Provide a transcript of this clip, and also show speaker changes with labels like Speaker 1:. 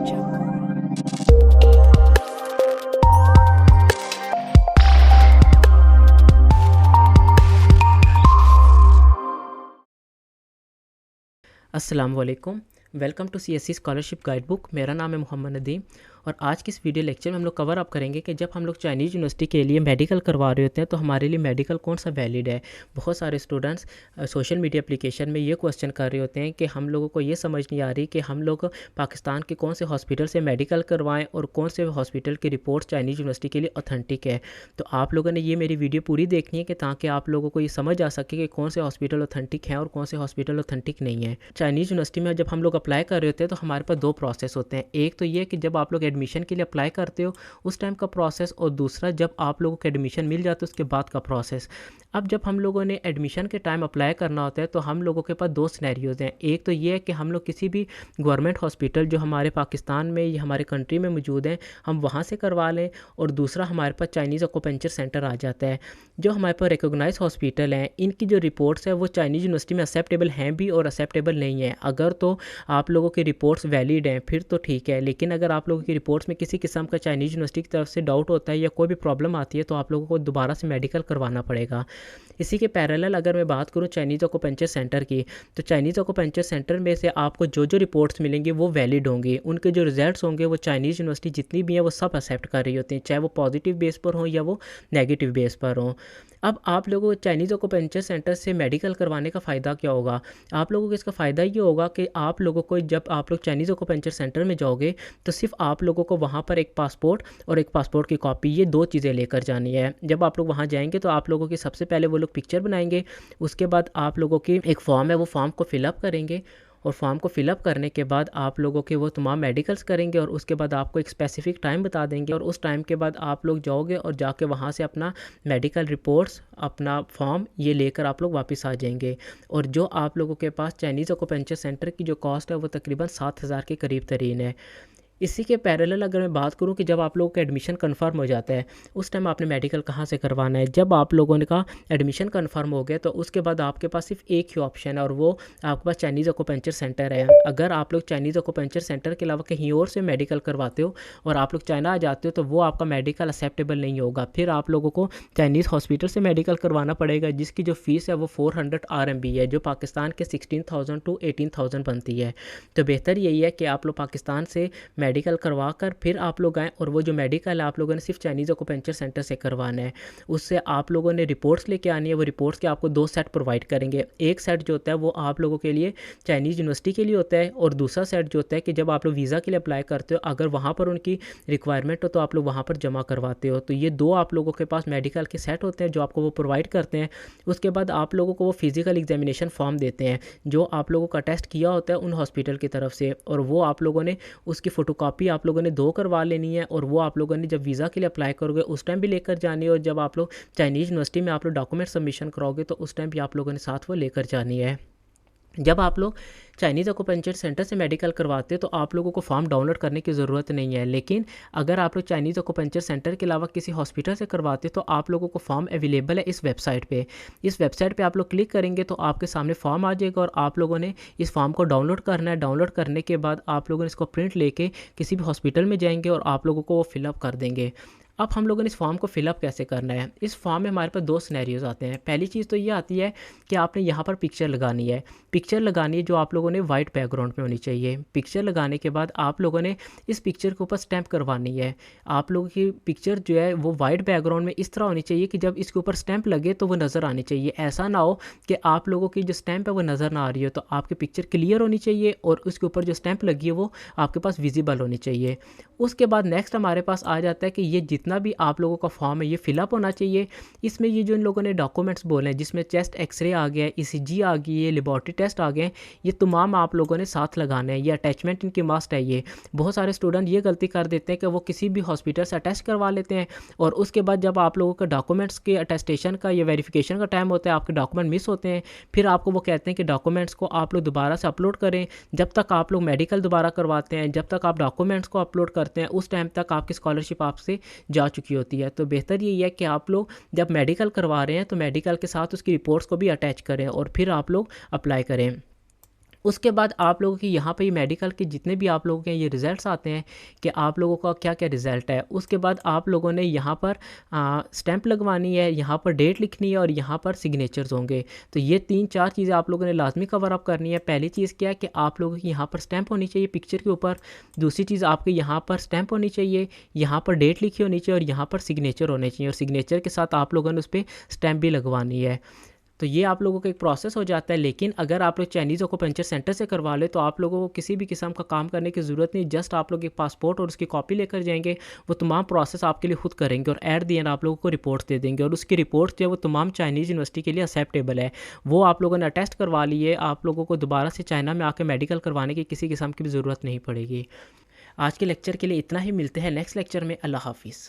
Speaker 1: अस्सलाम वालेकुम। Welcome to CSE scholarship guide book. मेरा नाम है मोहम्मद नदीम और आज की इस वीडियो लेक्चर में हम लोग कवर अप करेंगे कि जब हम लोग चाइनीज़ यूनिवर्सिटी के लिए मेडिकल करवा रहे होते हैं तो हमारे लिए मेडिकल कौन सा वैलिड है। बहुत सारे स्टूडेंट्स सोशल मीडिया एप्लीकेशन में ये क्वेश्चन कर रहे होते हैं कि हम लोगों को ये समझ नहीं आ रही कि हम लोग पाकिस्तान के कौन से हॉस्पिटल से मेडिकल करवाएं और कौन से हॉस्पिटल की रिपोर्ट चाइनीज़ यूनिवर्सिटी के लिए ऑथेंटिक है। तो आप लोगों ने ये मेरी वीडियो पूरी देखनी है कि ताकि आप लोगों को ये समझ आ सके कि कौन से हॉस्पिटल ऑथेंटिक हैं और कौन से हॉस्पिटल ऑथेंटिक नहीं है। चाइनीज़ यूनिवर्सिटी में जब हम लोग अप्लाई कर रहे होते हैं तो हमारे पास दो प्रोसेस होते हैं। एक तो ये कि जब आप लोग एडमिशन के लिए अप्लाई करते हो उस टाइम का प्रोसेस, और दूसरा जब आप लोगों को एडमिशन मिल जाता है उसके बाद का प्रोसेस। अब जब हम लोगों ने एडमिशन के टाइम अप्लाई करना होता है तो हम लोगों के पास दो सिनेरियोज हैं। एक तो ये है कि हम लोग किसी भी गवर्नमेंट हॉस्पिटल जो हमारे पाकिस्तान में या हमारे कंट्री में मौजूद हैं हम वहाँ से करवा लें, और दूसरा हमारे पास चाइनीज़ एक्यूपंक्चर सेंटर आ जाता है। जो हमारे पास रिकॉग्नाइज हॉस्पिटल हैं इनकी जो रिपोर्ट्स है वो चाइनीज़ यूनिवर्सिटी में एक्सेप्टेबल हैं भी और एक्सेप्टेबल नहीं है। अगर तो आप लोगों की रिपोर्ट्स वैलिड हैं फिर तो ठीक है, लेकिन अगर आप लोगों की रिपोर्ट्स में किसी किस्म का चाइनीज़ यूनिवर्सिटी की तरफ से डाउट होता है या कोई भी प्रॉब्लम आती है तो आप लोगों को दोबारा से मेडिकल करवाना पड़ेगा। इसी के पैरेलल अगर मैं बात करूं चाइनीज़ एक्यूपंक्चर सेंटर की, तो चाइनीज़ एक्यूपंक्चर सेंटर में से आपको जो जो रिपोर्ट्स मिलेंगी वो वैलिड होंगी। उनके जो रिजल्ट्स होंगे वो चाइनीज़ यूनिवर्सिटी जितनी भी हैं वो सब एक्सेप्ट कर रही होती हैं, चाहे वो पॉजिटिव बेस पर हों या वो नेगेटिव बेस पर हों। अब आप लोगों को चाइनीज़ एक्यूपंक्चर सेंटर से मेडिकल करवाने का फ़ायदा क्या होगा? आप लोगों को इसका फ़ायदा ये होगा कि आप लोगों को जब आप लोग चाइनीज़ एक्यूपंक्चर सेंटर में जाओगे तो सिर्फ आप लोगों को वहाँ पर एक पासपोर्ट और एक पासपोर्ट की कॉपी, ये दो चीज़ें लेकर जानी है। जब आप लोग वहाँ जाएंगे तो आप लोगों की सबसे पहले वो लोग पिक्चर बनाएंगे, उसके बाद आप लोगों की एक फॉर्म है वो फॉर्म को फिलअप करेंगे, और फॉर्म को फिलअप करने के बाद आप लोगों के वो तमाम मेडिकल्स करेंगे और उसके बाद आपको एक स्पेसिफिक टाइम बता देंगे, और उस टाइम के बाद आप लोग जाओगे और जाके वहाँ से अपना मेडिकल रिपोर्ट्स, अपना फॉर्म ये लेकर आप लोग वापस आ जाएंगे। और जो आप लोगों के पास चाइनीज़ एक्यूपंक्चर सेंटर की जो कॉस्ट है वो तकरीबन 7,000 के करीब तरीन है। इसी के पैरेलल अगर मैं बात करूं कि जब आप लोगों का एडमिशन कंफर्म हो जाता है उस टाइम आपने मेडिकल कहां से करवाना है। जब आप लोगों ने का एडमिशन कंफर्म हो गया तो उसके बाद आपके पास सिर्फ एक ही ऑप्शन है और वो आपके पास चाइनीज़ एक्यूपंक्चर सेंटर है। अगर आप लोग चाइनीज़ एक्यूपंक्चर सेंटर के अलावा कहीं और से मेडिकल करवाते हो और आप लोग चाइना आ जाते हो तो वो आपका मेडिकल एक्सेप्टेबल नहीं होगा। फिर आप लोगों को चाइनीज़ हॉस्पिटल से मेडिकल करवाना पड़ेगा जिसकी जो फ़ीस है वो 400 RMB है, जो पाकिस्तान के 16,000 to 18,000 बनती है। तो बेहतर यही है कि आप लोग पाकिस्तान से मेडिकल करवा कर फिर आप लोग आएँ, और वो जो मेडिकल है आप लोगों ने सिर्फ चाइनीज़ एक्यूपंक्चर सेंटर से करवाना है। उससे आप लोगों ने रिपोर्ट्स लेके आनी है, वो रिपोर्ट्स के आपको दो सेट प्रोवाइड करेंगे। एक सेट जो होता है वो आप लोगों के लिए चाइनीज़ यूनिवर्सिटी के लिए होता है, और दूसरा सेट जो होता है कि जब आप लोग वीज़ा के लिए अप्लाई करते हो अगर वहाँ पर उनकी रिक्वायरमेंट हो तो आप लोग वहाँ पर जमा करवाते हो। तो ये दो आप लोगों के पास मेडिकल के सेट होते हैं जो आपको वो प्रोवाइड करते हैं। उसके बाद आप लोगों को वो फिज़िकल एग्जामिनेशन फॉर्म देते हैं जो आप लोगों का टेस्ट किया होता है उन हॉस्पिटल की तरफ से, और वो आप लोगों ने उसकी फ़ोटोकॉपी आप लोगों ने दो करवा लेनी है, और वो आप लोगों ने जब वीज़ा के लिए अप्लाई करोगे उस टाइम भी लेकर जानी है, और जब आप लोग चाइनीज़ यूनिवर्सिटी में आप लोग डॉक्यूमेंट सबमिशन कराओगे तो उस टाइम भी आप लोगों ने साथ वो लेकर जानी है। जब आप लोग चाइनीज़ एक्यूपंक्चर सेंटर से मेडिकल करवाते हो तो आप लोगों को फॉर्म डाउनलोड करने की ज़रूरत नहीं है, लेकिन अगर आप लोग चाइनीज़ एक्यूपंक्चर सेंटर के अलावा किसी हॉस्पिटल से करवाते हो तो आप लोगों को फॉर्म अवेलेबल है इस वेबसाइट पे। इस वेबसाइट पे आप लोग क्लिक करेंगे तो आपके सामने फॉर्म आ जाएगा और आप लोगों ने इस फॉर्म को डाउनलोड करना है। डाउनलोड करने के बाद आप लोगों ने इसको प्रिंट लेके किसी भी हॉस्पिटल में जाएंगे और आप लोगों को वो फिलअप कर देंगे। अब हम लोगों ने इस फॉर्म को फिलअप कैसे करना है। इस फॉर्म में हमारे पास दो सिनेरियोज आते हैं। पहली चीज़ तो ये आती है कि आपने यहाँ पर पिक्चर लगानी है। पिक्चर लगानी है जो आप लोगों ने वाइट बैकग्राउंड में होनी चाहिए। पिक्चर लगाने के बाद आप लोगों ने इस पिक्चर के ऊपर स्टैंप करवानी है। आप लोगों की पिक्चर जो है वो वाइट बैकग्राउंड में इस तरह होनी चाहिए कि जब इसके ऊपर स्टैंप लगे तो वो नज़र आनी चाहिए। ऐसा ना हो कि आप लोगों की जो स्टैंप है वो नज़र ना आ रही हो। तो आपकी पिक्चर क्लियर होनी चाहिए और उसके ऊपर जो स्टैंप लगी है वो आपके पास विजिबल होनी चाहिए। उसके बाद नेक्स्ट हमारे पास आ जाता है कि ये जितना भी आप लोगों का फॉर्म है ये फिलअप होना चाहिए। इसमें ये जो इन लोगों ने डॉक्यूमेंट्स बोले हैं जिसमें चेस्ट एक्सरे आ गया है, ECG आ गई है, लेबॉर्ट्री टेस्ट आ गए, ये तमाम आप लोगों ने साथ लगाने हैं। ये अटैचमेंट इनकी मस्ट है। ये बहुत सारे स्टूडेंट ये गलती कर देते हैं कि वो किसी भी हॉस्पिटल से अटैच करवा लेते हैं और उसके बाद जब आप लोगों के डॉक्यूमेंट्स के अटेस्टेशन का या वेरिफिकेशन का टाइम होता है आपके डॉक्यूमेंट मिस होते हैं। फिर आपको वो कहते हैं कि डॉक्यूमेंट्स को आप लोग दोबारा से अपलोड करें। जब तक आप लोग मेडिकल दोबारा करवाते हैं, जब तक आप डॉक्यूमेंट्स को अपलोड करते हैं, उस टाइम तक आपकी स्कॉलरशिप आपसे जा चुकी होती है। तो बेहतर यही है कि आप लोग जब मेडिकल करवा रहे हैं तो मेडिकल के साथ उसकी रिपोर्ट्स को भी अटैच करें और फिर आप लोग अप्लाई करें। उसके बाद आप लोगों की यहाँ पे ये मेडिकल के जितने भी आप लोगों के ये रिज़ल्ट्स आते हैं कि आप लोगों का क्या क्या रिज़ल्ट है। उसके बाद आप लोगों ने यहाँ पर स्टैंप लगवानी है, यहाँ पर डेट लिखनी है और यहाँ पर सिग्नेचर्स होंगे। तो ये 3-4 चीज़ें आप लोगों ने लाजमी कवर अप करनी है। पहली चीज़ क्या है कि आप लोगों की यहाँ पर स्टैंप होनी चाहिए पिक्चर के ऊपर। दूसरी चीज़ आपके यहाँ पर स्टैंप होनी चाहिए, यहाँ पर डेट लिखी होनी चाहिए और यहाँ पर सिग्नेचर होने चाहिए, और सिग्नेचर के साथ आप लोगों ने उस पर स्टैंप भी लगवानी है। तो ये आप लोगों का एक प्रोसेस हो जाता है। लेकिन अगर आप लोग चाइनीज़ एक्यूपंक्चर सेंटर से करवा ले तो आप लोगों को किसी भी किस्म का काम करने की ज़रूरत नहीं। जस्ट आप लोग एक पासपोर्ट और उसकी कॉपी लेकर जाएंगे, वो तमाम प्रोसेस आपके लिए खुद करेंगे और एट दी एंड आप लोगों को रिपोर्ट्स दे देंगे, और उसकी रिपोर्ट जो है वो तमाम चाइनीज़ यूनिवर्सिटी के लिए एक्सेप्टेबल है। वो आप लोगों ने अटेस्ट करवा लिए, आप लोगों को दोबारा से चाइना में आकर मेडिकल करवाने की किसी किस्म की भी ज़रूरत नहीं पड़ेगी। आज के लेक्चर के लिए इतना ही। मिलते हैं नेक्स्ट लेक्चर में। अल्लाह हाफिज़।